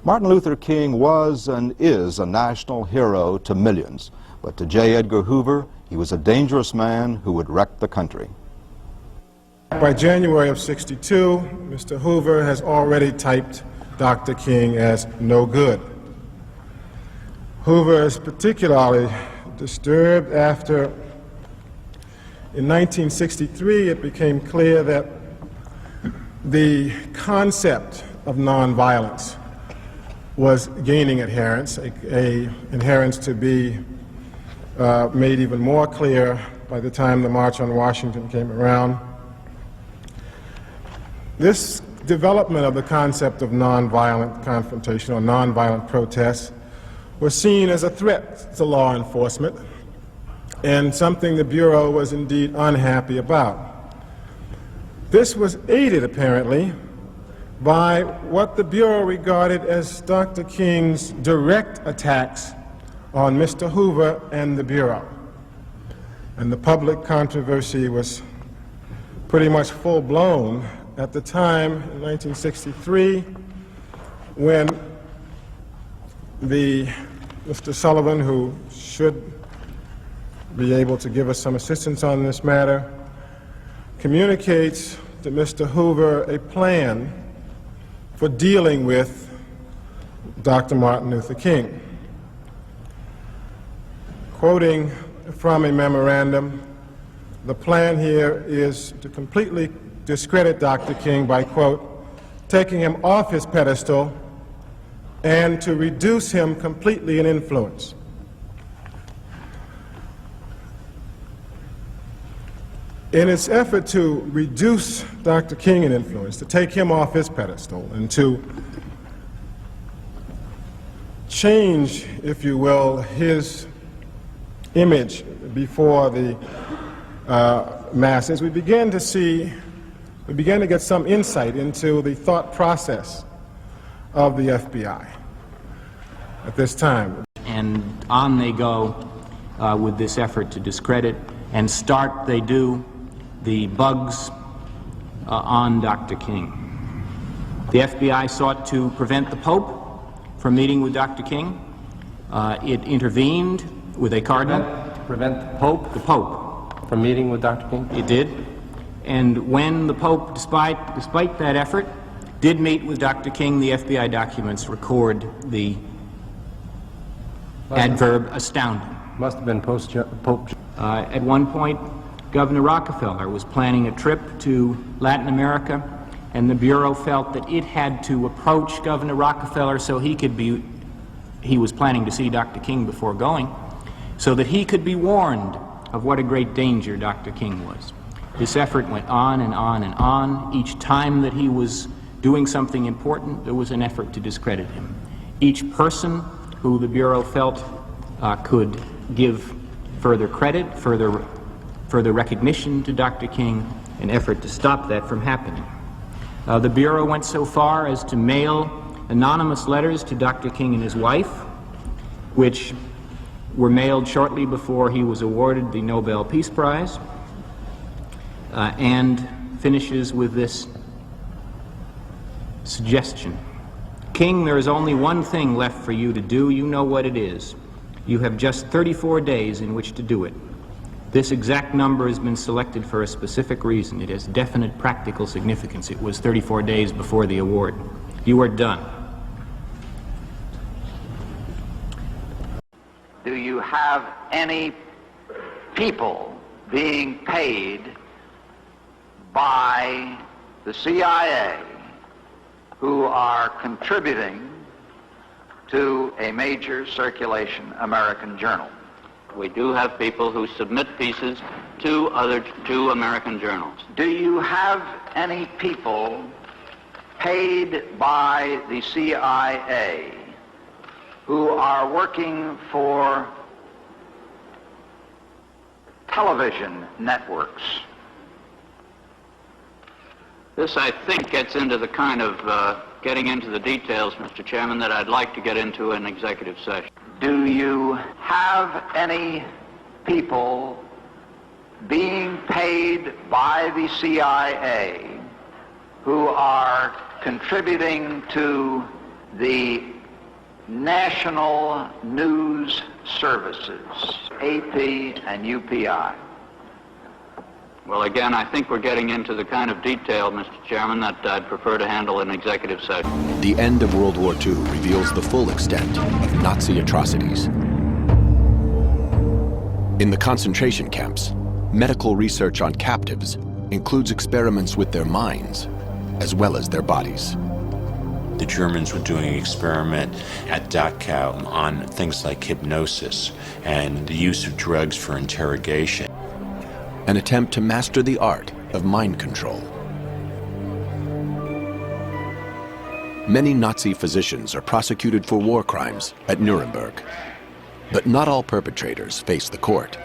Martin Luther King was and is a national hero to millions, but to J. Edgar Hoover, he was a dangerous man who would wreck the country. By January of '62, Mr. Hoover has already typed Dr. King as no good. Hoover is particularly disturbed after, in 1963, it became clear that the concept of nonviolence was gaining adherence, a adherence to be made even more clear by the time the March on Washington came around. This development of the concept of nonviolent confrontation or nonviolent protest was seen as a threat to law enforcement and something the Bureau was indeed unhappy about. This was aided, apparently, by what the Bureau regarded as Dr. King's direct attacks on Mr. Hoover and the Bureau. And the public controversy was pretty much full-blown at the time, in 1963, when Mr. Sullivan, who should be able to give us some assistance on this matter, communicates to Mr. Hoover a plan for dealing with Dr. Martin Luther King. Quoting from a memorandum, the plan here is to completely discredit Dr. King by, quote, taking him off his pedestal and to reduce him completely in influence. In its effort to reduce Dr. King in influence, to take him off his pedestal and to change, if you will, his image before the masses, we began to get some insight into the thought process of the FBI at this time. And on they go with this effort to discredit, and start they do the bugs on Dr. King. The FBI sought to prevent the Pope from meeting with Dr. King. It intervened with a cardinal. Prevent the Pope? The Pope. From meeting with Dr. King? It did. And when the Pope, despite that effort, did meet with Dr. King, the FBI documents record the adverb astounding. Must have been post-Pope. At one point, Governor Rockefeller was planning a trip to Latin America, and the Bureau felt that it had to approach Governor Rockefeller so he was planning to see Dr. King before going, so that he could be warned of what a great danger Dr. King was. This effort went on and on and on. Each time that he was doing something important, there was an effort to discredit him. Each person who the Bureau felt could give further credit, further recognition to Dr. King, an effort to stop that from happening. The Bureau went so far as to mail anonymous letters to Dr. King and his wife, which were mailed shortly before he was awarded the Nobel Peace Prize, and finishes with this suggestion. King, there is only one thing left for you to do. You know what it is. You have just 34 days in which to do it. This exact number has been selected for a specific reason. It has definite practical significance. It was 34 days before the award. You are done. Do you have any people being paid by the CIA who are contributing to a major circulation American journal? We do have people who submit pieces to American journals. Do you have any people paid by the CIA who are working for television networks? This, I think, gets into the kind of getting into the details, Mr. Chairman, that I'd like to get into in executive session. Do you have any people being paid by the CIA who are contributing to the national news services, AP and UPI. Well, again, I think we're getting into the kind of detail, Mr. Chairman, that I'd prefer to handle in executive session. The end of World War II reveals the full extent of Nazi atrocities. In the concentration camps, medical research on captives includes experiments with their minds as well as their bodies. The Germans were doing an experiment at Dachau on things like hypnosis and the use of drugs for interrogation. An attempt to master the art of mind control. Many Nazi physicians are prosecuted for war crimes at Nuremberg. But not all perpetrators face the court.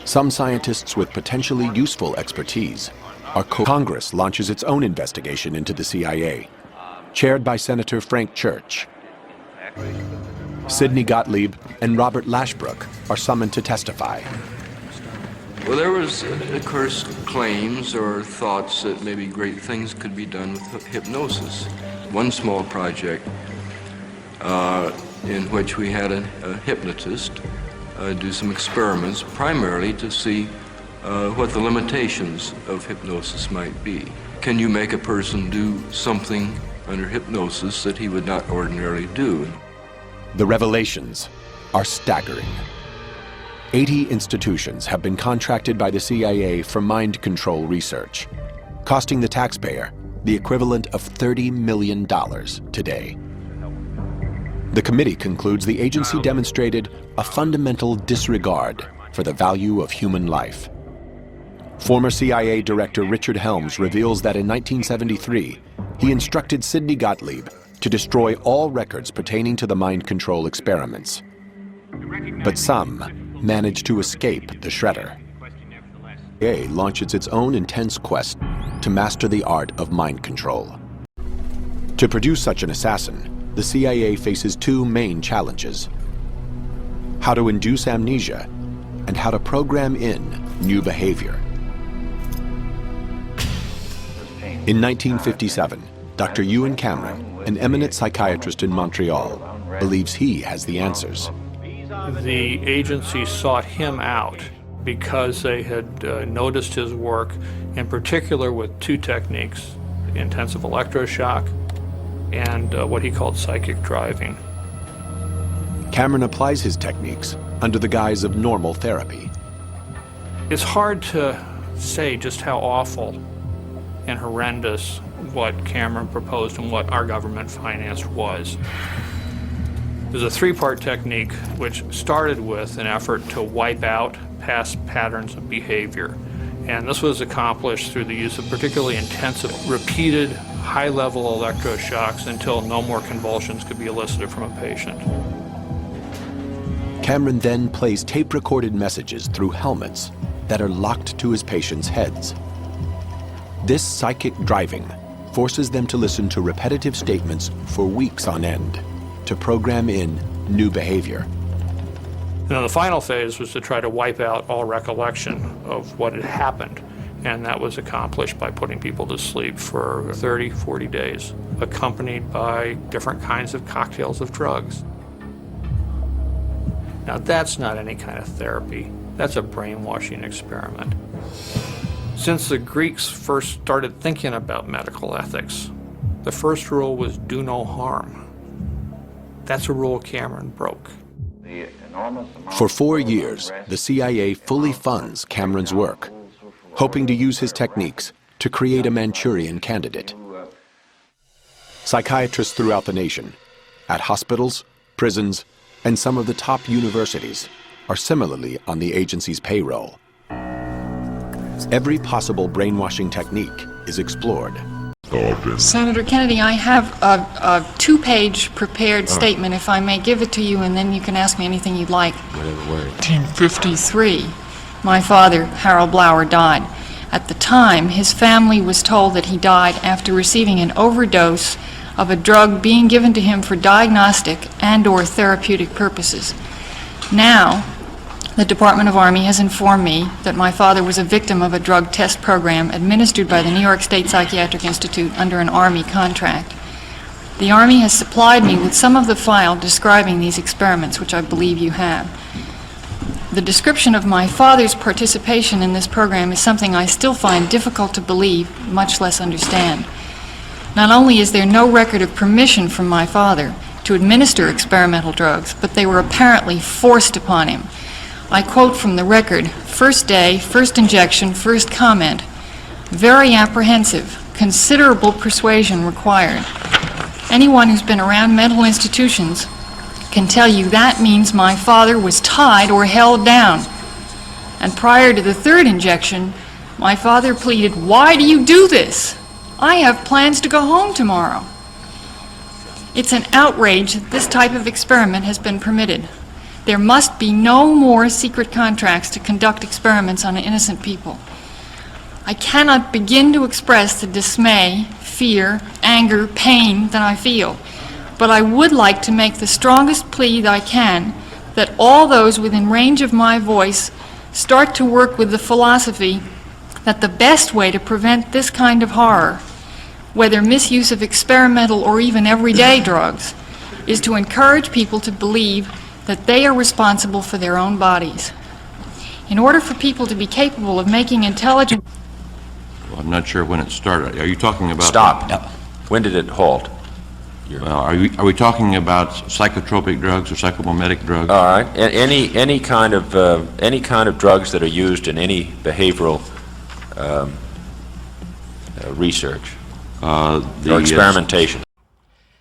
Some scientists with potentially useful expertise are Congress launches its own investigation into the CIA, chaired by Senator Frank Church. Sidney Gottlieb and Robert Lashbrook are summoned to testify. Well, there was, of course, claims or thoughts that maybe great things could be done with hypnosis. One small project in which we had a hypnotist do some experiments, primarily to see what the limitations of hypnosis might be. Can you make a person do something under hypnosis that he would not ordinarily do? The revelations are staggering. 80 institutions have been contracted by the CIA for mind control research, costing the taxpayer the equivalent of $30 million today. The committee concludes the agency demonstrated a fundamental disregard for the value of human life. Former CIA Director Richard Helms reveals that in 1973, he instructed Sidney Gottlieb to destroy all records pertaining to the mind control experiments. But some managed to escape the shredder. The CIA launches its own intense quest to master the art of mind control. To produce such an assassin, the CIA faces two main challenges: how to induce amnesia and how to program in new behavior. In 1957, Dr. Ewan Cameron, an eminent psychiatrist in Montreal, believes he has the answers. The agency sought him out because they had noticed his work, in particular with two techniques, intensive electroshock and what he called psychic driving. Cameron applies his techniques under the guise of normal therapy. It's hard to say just how awful and horrendous what Cameron proposed and what our government financed was. There's a three-part technique which started with an effort to wipe out past patterns of behavior. And this was accomplished through the use of particularly intensive, repeated, high-level electroshocks until no more convulsions could be elicited from a patient. Cameron then plays tape-recorded messages through helmets that are locked to his patients' heads. This psychic driving forces them to listen to repetitive statements for weeks on end to program in new behavior. Now, the final phase was to try to wipe out all recollection of what had happened, and that was accomplished by putting people to sleep for 30, 40 days, accompanied by different kinds of cocktails of drugs. Now, that's not any kind of therapy. That's a brainwashing experiment. Since the Greeks first started thinking about medical ethics, the first rule was do no harm. That's a rule Cameron broke. For 4 years, the CIA fully funds Cameron's work, hoping to use his techniques to create a Manchurian candidate. Psychiatrists throughout the nation, at hospitals, prisons, and some of the top universities, are similarly on the agency's payroll. Every possible brainwashing technique is explored. Senator Kennedy, I have a 2-page prepared statement, if I may give it to you, and then you can ask me anything you'd like. 1953, my father, Harold Blower, died. At the time, his family was told that he died after receiving an overdose of a drug being given to him for diagnostic and/or therapeutic purposes. Now, the Department of Army has informed me that my father was a victim of a drug test program administered by the New York State Psychiatric Institute under an Army contract. The Army has supplied me with some of the file describing these experiments, which I believe you have. The description of my father's participation in this program is something I still find difficult to believe, much less understand. Not only is there no record of permission from my father to administer experimental drugs, but they were apparently forced upon him. I quote from the record, "First day, first injection, first comment. Very apprehensive, considerable persuasion required." Anyone who's been around mental institutions can tell you that means my father was tied or held down. And prior to the third injection, my father pleaded, "Why do you do this? I have plans to go home tomorrow." It's an outrage that this type of experiment has been permitted. There must be no more secret contracts to conduct experiments on innocent people. I cannot begin to express the dismay, fear, anger, pain that I feel, but I would like to make the strongest plea that I can that all those within range of my voice start to work with the philosophy that the best way to prevent this kind of horror, whether misuse of experimental or even everyday drugs, is to encourage people to believe that they are responsible for their own bodies. In order for people to be capable of making intelligent... Well, I'm not sure when it started. Are you talking about... Stop. When did it halt? Well, are we talking about psychotropic drugs or psychomimetic drugs? All right. Any kind of drugs that are used in any behavioral research or experimentation.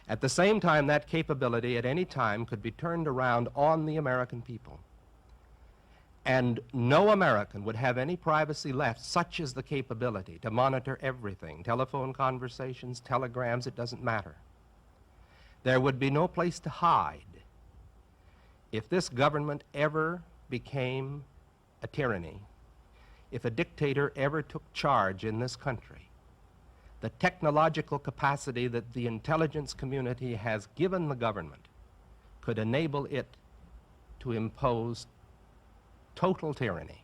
At the same time, that capability at any time could be turned around on the American people. And no American would have any privacy left. Such is the capability to monitor everything, telephone conversations, telegrams, it doesn't matter. There would be no place to hide. If this government ever became a tyranny, if a dictator ever took charge in this country, the technological capacity that the intelligence community has given the government could enable it to impose total tyranny.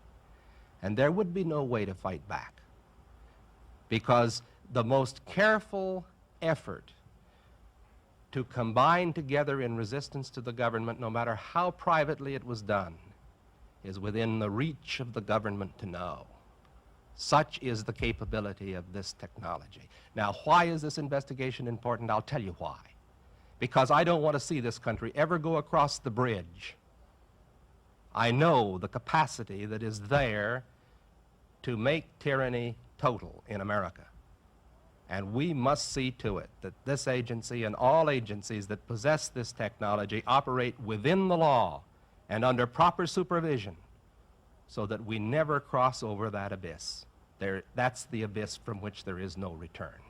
And there would be no way to fight back, because the most careful effort to combine together in resistance to the government, no matter how privately it was done, is within the reach of the government to know. Such is the capability of this technology. Now, why is this investigation important? I'll tell you why. Because I don't want to see this country ever go across the bridge. I know the capacity that is there to make tyranny total in America. And we must see to it that this agency and all agencies that possess this technology operate within the law and under proper supervision, so that we never cross over that abyss. That's the abyss from which there is no return.